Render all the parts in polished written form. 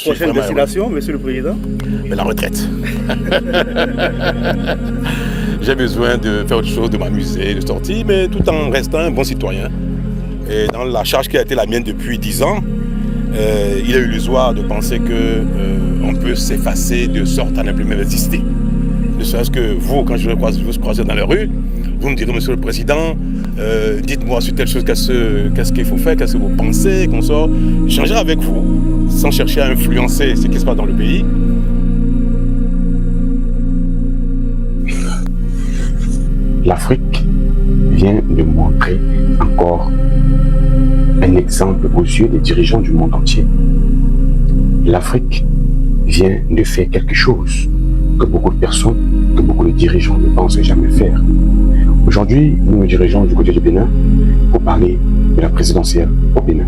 Prochaine destination, Monsieur le Président? Mais la retraite. J'ai besoin de faire autre chose, de m'amuser, de sortir, mais tout en restant un bon citoyen. Et dans la charge qui a été la mienne depuis 10 ans, il est illusoire de penser qu'on peut s'effacer de sorte à ne plus même exister. Ne serait-ce que vous, quand je vous croise dans la rue, vous me direz, Monsieur le Président, dites-moi sur telle chose, qu'est-ce qu'il faut faire, qu'est-ce que vous pensez, qu'on sort. J'échangerai avec vous, sans chercher à influencer ce qui se passe dans le pays. L'Afrique vient de montrer encore un exemple aux yeux des dirigeants du monde entier. L'Afrique vient de faire quelque chose que beaucoup de personnes, que beaucoup de dirigeants ne pensent jamais faire. Aujourd'hui, nous nous dirigeons du côté du Bénin pour parler de la présidentielle au Bénin.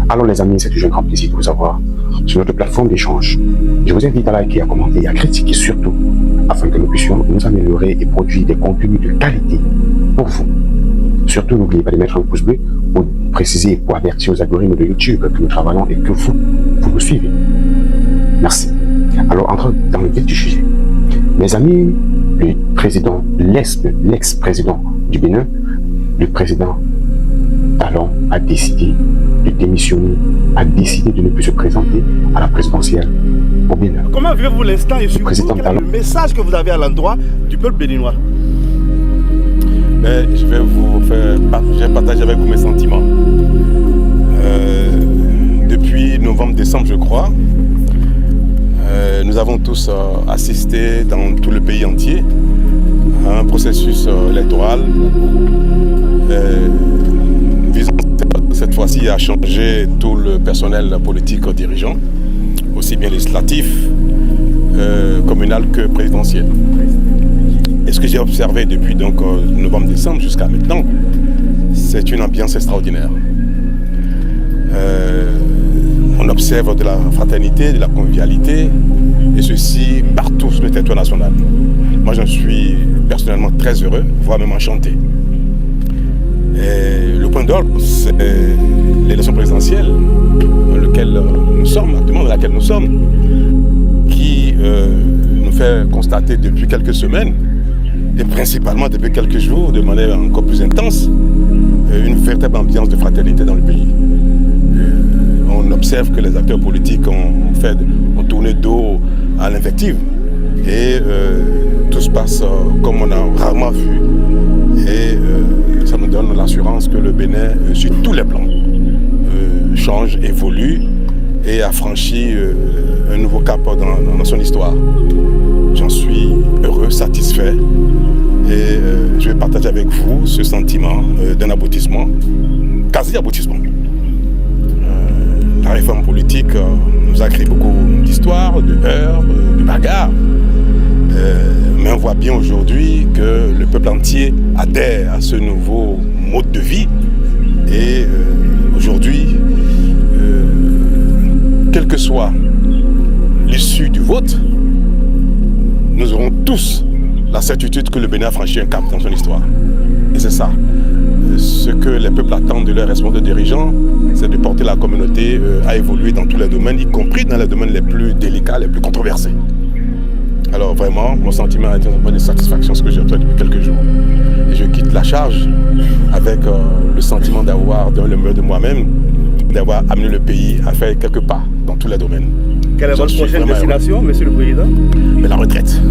Alors les amis, c'est toujours un grand plaisir de vous avoir sur notre plateforme d'échange. Je vous invite à liker, à commenter et à critiquer surtout, afin que nous puissions nous améliorer et produire des contenus de qualité pour vous. Surtout, n'oubliez pas de mettre un pouce bleu pour préciser et pour avertir aux algorithmes de YouTube que nous travaillons et que vous nous suivez. Merci. Alors, entrons dans le vif du sujet. Mes amis, le président, l'ex-président du Bénin, le président Talon a décidé de démissionner, a décidé de ne plus se présenter à la présidentielle au Bénin. Comment vivez-vous l'instant et surtout quel est le message que vous avez à l'endroit du peuple béninois? Je vais partager avec vous mes sentiments. Depuis novembre-décembre, je crois, nous avons tous assisté dans tout le pays entier à un processus électoral visant cette fois-ci à changer tout le personnel politique dirigeant, aussi bien législatif, communal que présidentiel. Et ce que j'ai observé depuis donc novembre-décembre jusqu'à maintenant, c'est une ambiance extraordinaire. On observe de la fraternité, de la convivialité, et ceci partout sur le territoire national. Moi, je suis personnellement très heureux, voire même enchanté. Et le point d'ordre, c'est l'élection présidentielle dans laquelle nous sommes, actuellement dans laquelle nous sommes, qui nous fait constater depuis quelques semaines, et principalement depuis quelques jours, de manière encore plus intense, une véritable ambiance de fraternité dans le pays. On observe que les acteurs politiques ont tourné dos à l'invective et tout se passe comme on a rarement vu. Et ça nous donne l'assurance que le Bénin, sur tous les plans, change, évolue et a franchi un nouveau cap dans son histoire. J'en suis heureux, satisfait et je vais partager avec vous ce sentiment d'un aboutissement, quasi-aboutissement. La réforme politique nous a créé beaucoup d'histoires, de heurts, de bagarres. Mais on voit bien aujourd'hui que le peuple entier adhère à ce nouveau mode de vie. Et aujourd'hui, quelle que soit l'issue du vote, nous aurons tous la certitude que le Bénin a franchi un cap dans son histoire. Et c'est ça. Ce que les peuples attendent de leurs responsables dirigeants, c'est de porter la communauté à évoluer dans tous les domaines, y compris dans les domaines les plus délicats, les plus controversés. Alors vraiment, mon sentiment est un peu de satisfaction, ce que j'ai obtenu depuis quelques jours. Et je quitte la charge avec le sentiment d'avoir donné le meilleur de moi-même, d'avoir amené le pays à faire quelques pas dans tous les domaines. Quelle est votre prochaine destination, Monsieur le Président? Mais la retraite.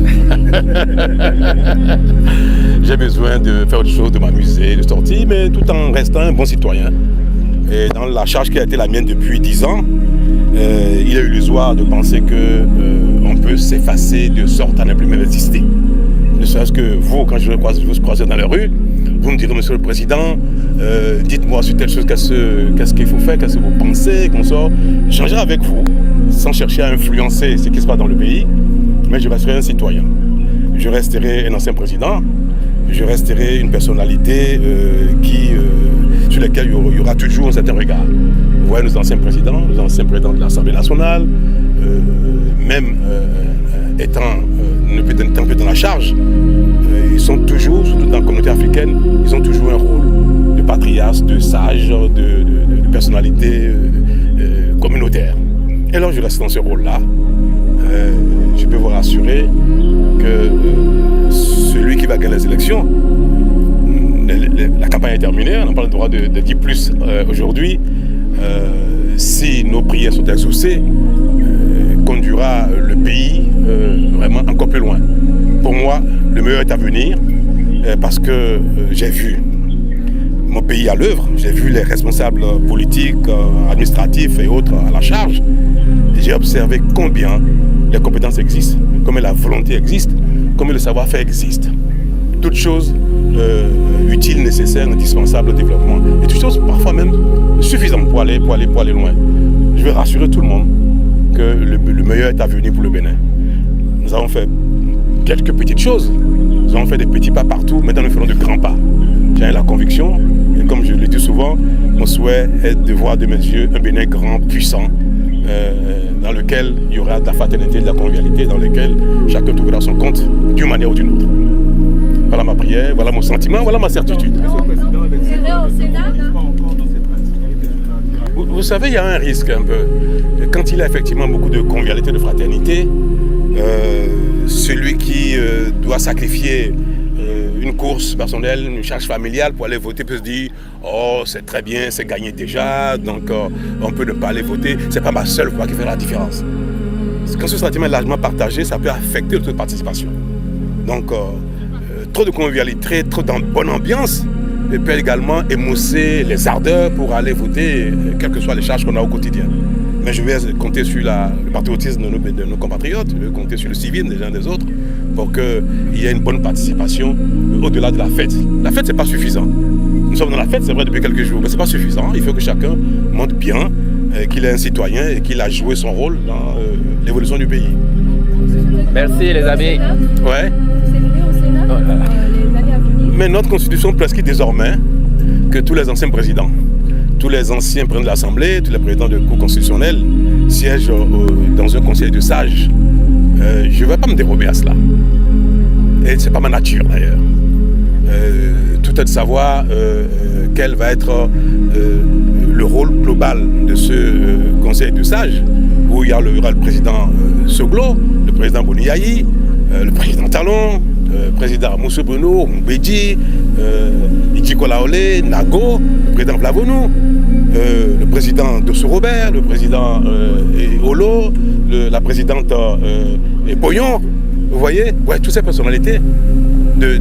J'ai besoin de faire autre chose, de m'amuser, de sortir, mais tout en restant un bon citoyen. Et dans la charge qui a été la mienne depuis 10 ans, il est illusoire de penser qu'on peut s'effacer de sorte à ne plus même exister. Ne serait-ce que vous, quand je vous croise dans la rue, vous me direz, Monsieur le Président, dites-moi sur telle chose, qu'est-ce qu'il faut faire, qu'est-ce que vous pensez, qu'on sort. J'échangerai avec vous, sans chercher à influencer ce qui se passe dans le pays, mais je resterai un citoyen. Je resterai un ancien président, je resterai une personnalité sur laquelle il y aura toujours un certain regard. Vous voyez nos anciens présidents de l'Assemblée nationale, même étant un peu dans la charge, ils sont toujours, surtout dans la communauté africaine, ils ont toujours un rôle de patriarche, de sage, de personnalité communautaire. Et alors je reste dans ce rôle-là. Je peux vous rassurer que celui qui va gagner les élections, la campagne est terminée, on n'a pas le droit de dire plus aujourd'hui. Si nos prières sont exaucées, conduira le pays vraiment encore plus loin. Pour moi, le meilleur est à venir parce que j'ai vu mon pays à l'œuvre, j'ai vu les responsables politiques, administratifs et autres à la charge. J'ai observé combien les compétences existent, combien la volonté existe, combien le savoir-faire existe. Toutes choses utiles, nécessaires, indispensables au développement. Et toutes choses parfois même suffisantes pour aller loin. Je vais rassurer tout le monde que le meilleur est à venir pour le Bénin. Nous avons fait quelques petites choses. Nous avons fait des petits pas partout, mais nous faisons de grands pas. J'ai la conviction, et comme je le dis souvent, mon souhait est de voir de mes yeux un Bénin grand, puissant, dans lequel il y aura de la fraternité, de la convivialité, dans lequel chacun trouvera son compte d'une manière ou d'une autre. Voilà ma prière, voilà mon sentiment, voilà ma certitude. Vous savez, il y a un risque un peu. Quand il y a effectivement beaucoup de convivialité, de fraternité, celui qui doit sacrifier une course personnelle, une charge familiale pour aller voter peut se dire « Oh, c'est très bien, c'est gagné déjà, donc on peut ne pas aller voter. C'est pas ma seule voix qui fait la différence. » Quand ce sentiment est largement partagé, ça peut affecter le taux de participation. Donc, trop de convivialité, trop de bonne ambiance peut également émousser les ardeurs pour aller voter, quelles que soient les charges qu'on a au quotidien. Mais je vais compter sur le patriotisme de nos compatriotes, je vais compter sur le civisme des uns des autres pour qu'il y ait une bonne participation au-delà de la fête. La fête, ce n'est pas suffisant. Nous sommes dans la fête, c'est vrai, depuis quelques jours, mais ce n'est pas suffisant. Il faut que chacun montre bien qu'il est un citoyen et qu'il a joué son rôle dans l'évolution du pays. Merci les amis. Ouais. Mais notre constitution prescrit désormais que tous les anciens présidents, tous les anciens présidents de l'Assemblée, tous les présidents de cour constitutionnelle siègent dans un conseil de sages. Je ne vais pas me dérober à cela. Et ce n'est pas ma nature d'ailleurs. Tout est de savoir quel va être le rôle global de ce conseil de sages, où il y aura le président Soglo, le président Boniaï, le président Talon, le président Moussou Bruno, Mbedji, Idjiko Laolé, Nago, le président Flavonou, le président Dossou Robert, le président Olo, la présidente Boyon. Vous voyez, ouais, toutes ces personnalités de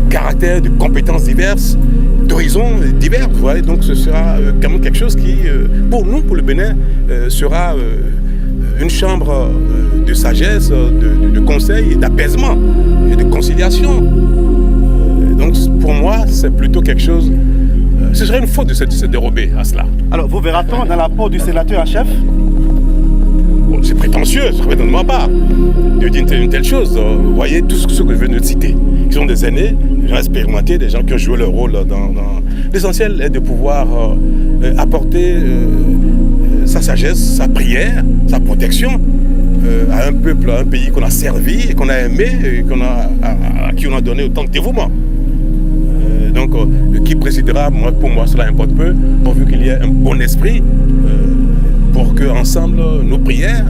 caractères, de compétences diverses, d'horizons divers. Vous voyez, donc ce sera quand même quelque chose qui, pour nous, pour le Bénin, sera une chambre de sagesse, de conseil et d'apaisement et de conciliation. Donc pour moi, c'est plutôt quelque chose... ce serait une faute de se dérober à cela. Alors, vous verra-t-on dans la peau du sénateur en chef? Bon, c'est prétentieux, ce serait de ma part de dire une telle chose. Vous voyez, tout ce que je viens de citer, qui sont des aînés, des gens expérimentés, des gens qui ont joué leur rôle dans... L'essentiel est de pouvoir apporter sa sagesse, sa prière, sa protection à un peuple, à un pays qu'on a servi, et qu'on a aimé, et à qui on a donné autant de dévouement. Donc, qui présidera, pour moi, cela importe peu, pourvu qu'il y ait un bon esprit pour que, ensemble, nos prières,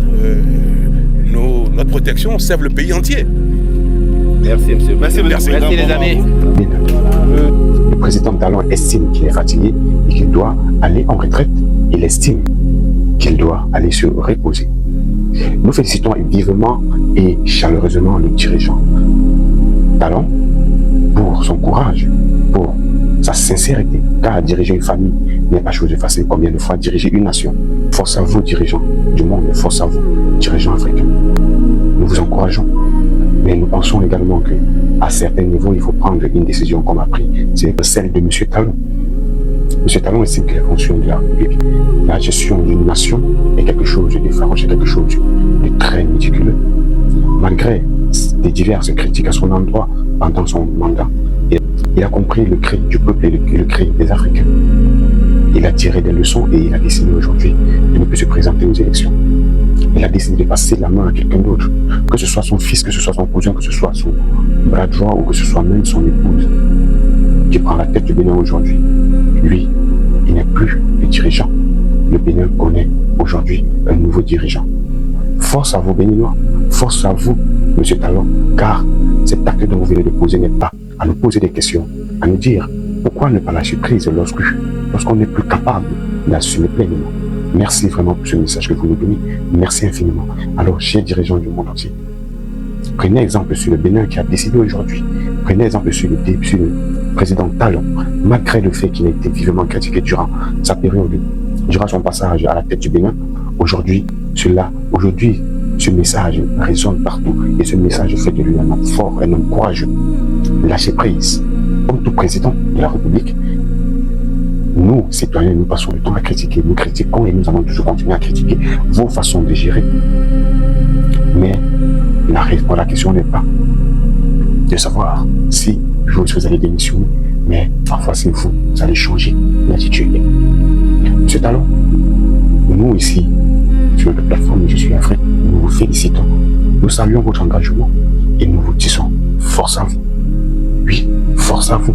notre protection servent le pays entier. Merci, monsieur. Merci les amis. Le président Talon estime qu'il est fatigué et qu'il doit aller en retraite. Il estime qu'il doit aller se reposer. Nous félicitons vivement et chaleureusement le dirigeant Talon pour son courage, pour sa sincérité, car diriger une famille n'est pas chose facile. Combien de fois diriger une nation? Force à vous, dirigeants du monde, et force à vous, dirigeants africains. Nous vous encourageons, mais nous pensons également qu'à certains niveaux, il faut prendre une décision comme a pris, c'est celle de M. Talon. M. Talon estime que les fonctions de la République, la gestion d'une nation est quelque chose de farouche, quelque chose de très méticuleux. Malgré des diverses critiques à son endroit pendant son mandat, il a compris le cri du peuple et le cri des Africains. Il a tiré des leçons et il a décidé aujourd'hui de ne plus se présenter aux élections. Il a décidé de passer la main à quelqu'un d'autre, que ce soit son fils, que ce soit son cousin, que ce soit son bras droit ou que ce soit même son épouse, qui prend la tête du Bénin aujourd'hui. Lui, il n'est plus le dirigeant. Le Bénin connaît aujourd'hui un nouveau dirigeant. Force à vous, Béninois. Force à vous, M. Talon, car cet acte dont vous venez de poser n'est pas à nous poser des questions, à nous dire pourquoi ne pas lâcher prise lorsqu'on n'est plus capable d'assumer pleinement. Merci vraiment pour ce message que vous nous donnez. Merci infiniment. Alors, chers dirigeants du monde entier, prenez exemple sur le Bénin qui a décidé aujourd'hui. Prenez exemple sur le président Talon, malgré le fait qu'il a été vivement critiqué durant sa période, durant son passage à la tête du Bénin. Aujourd'hui, ce message résonne partout et ce message fait de lui un homme fort, un homme courageux. Lâchez prise. Comme tout président de la République, nous, citoyens, nous passons le temps à critiquer. Nous critiquons et nous allons toujours continuer à critiquer vos façons de gérer. Mais la question n'est pas de savoir si vous allez démissionner, mais parfois c'est vous allez changer l'attitude. Monsieur Talon, nous ici, sur notre plateforme Je suis Afrique, nous vous félicitons. Nous saluons votre engagement et nous vous disons force à vous. Oui, force à vous.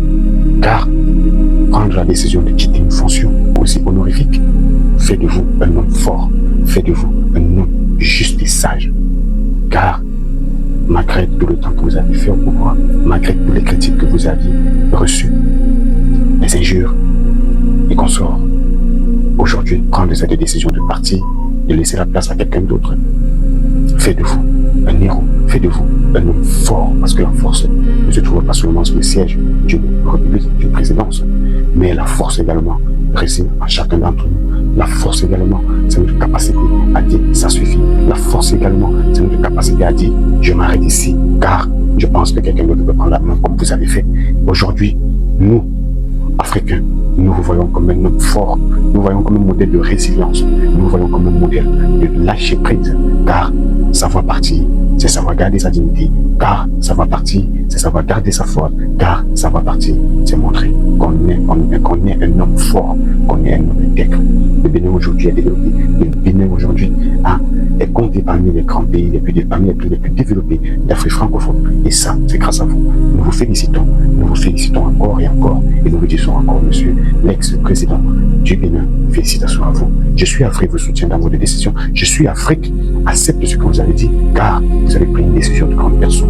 Car prendre la décision de quitter une fonction aussi honorifique fait de vous un homme fort, fait de vous un homme juste et sage. Car malgré tout le temps que vous avez fait au pouvoir, malgré toutes les critiques que vous aviez reçues, les injures et consorts, aujourd'hui, prendre cette décision de partir, de laisser la place à quelqu'un d'autre, fait de vous un héros, fait de vous un homme fort, parce que la force ne se trouve pas seulement sur le siège d'une république, d'une présidence, mais la force également réside en chacun d'entre nous. La force également, c'est notre capacité à dire ça suffit. La force également, c'est notre capacité à dire je m'arrête ici, car je pense que quelqu'un d'autre peut prendre la main comme vous avez fait. Aujourd'hui, nous, Africains, nous vous voyons comme un homme fort, nous voyons comme un modèle de résilience, nous voyons comme un modèle de lâcher prise, car savoir partir, c'est savoir garder sa dignité, car savoir partir, c'est savoir garder sa foi, car savoir partir, c'est montrer qu'on est un homme fort, qu'on est un homme intègre. Le Bénin aujourd'hui est développé, le Bénin aujourd'hui est compté parmi les grands pays, parmi les plus développés d'Afrique francophone, et ça, c'est grâce à vous. Nous vous félicitons encore et encore, et nous vous disons encore, monsieur l'ex-président du Bénin, félicitations à vous. Je suis Afrique, vous soutient dans votre décision. Je suis Afrique, accepte ce que vous avez dit, car vous avez pris une décision de grande personne.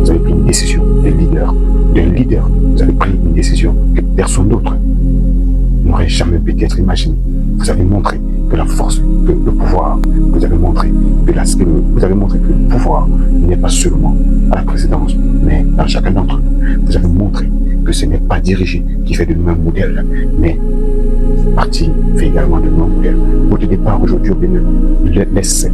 Vous avez pris une décision d'un leader. Vous avez pris une décision que personne d'autre n'aurait jamais peut-être imaginé. Vous avez montré que la force, que le pouvoir, vous avez montré que le pouvoir n'est pas seulement à la présidence, mais dans chacun d'entre nous. Vous avez montré que ce n'est pas dirigé qui fait de nous un modèle, mais parti fait également de nous un modèle. Votre départ aujourd'hui au Bénin laisse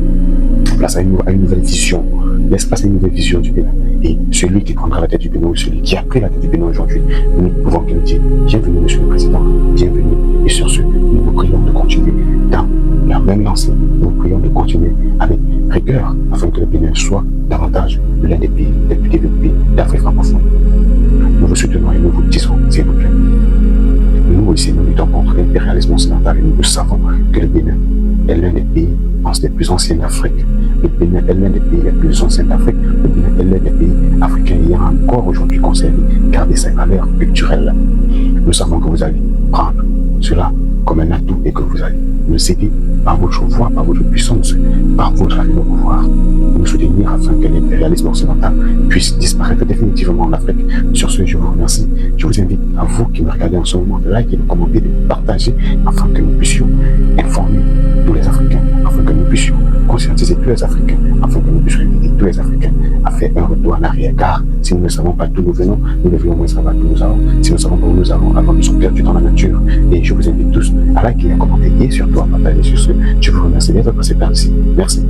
place à une nouvelle vision, laisse place à une nouvelle vision du Bénin. Et celui qui prendra la tête du Bénin, ou celui qui a pris la tête du Bénin aujourd'hui, nous pouvons qu'il nous dise bienvenue, monsieur le président, bienvenue. Et sur ce, nous vous prions de continuer dans la même lancée. Nous vous prions de continuer avec rigueur afin que le Bénin soit davantage l'un des pays les plus développés d'Afrique francophone. Nous vous soutenons et nous vous disons, s'il vous plaît. Nous ici, nous luttons contre l'impérialisme occidental et nous savons que le Bénin est l'un des pays les plus anciens d'Afrique. Le Bénin est l'un des pays les plus anciens d'Afrique. Le Bénin est l'un des pays africains ayant encore aujourd'hui conservé, gardé ses valeurs culturelles. Nous savons que vous allez prendre cela comme un atout et que vous allez nous aider par votre voix, par votre puissance, par votre arrivée au pouvoir, nous soutenir afin que l'impérialisme occidental puisse disparaître définitivement en Afrique. Sur ce, je vous remercie. Je vous invite à vous qui me regardez en ce moment de liker, de commenter, de partager afin que nous puissions informer tous les Africains, afin que nous puissions conscientiser tous les Africains, afin que nous puissions inviter tous les Africains à faire un retour en arrière. Car si nous ne savons pas d'où nous venons, nous devrions moins savoir d'où nous allons. Si nous ne savons pas où nous allons, alors nous sommes perdus dans la nature. Et je vous invite tous à liker, à commenter et surtout à partager. Sur ce, je vous remercie d'être passé par ici. Merci.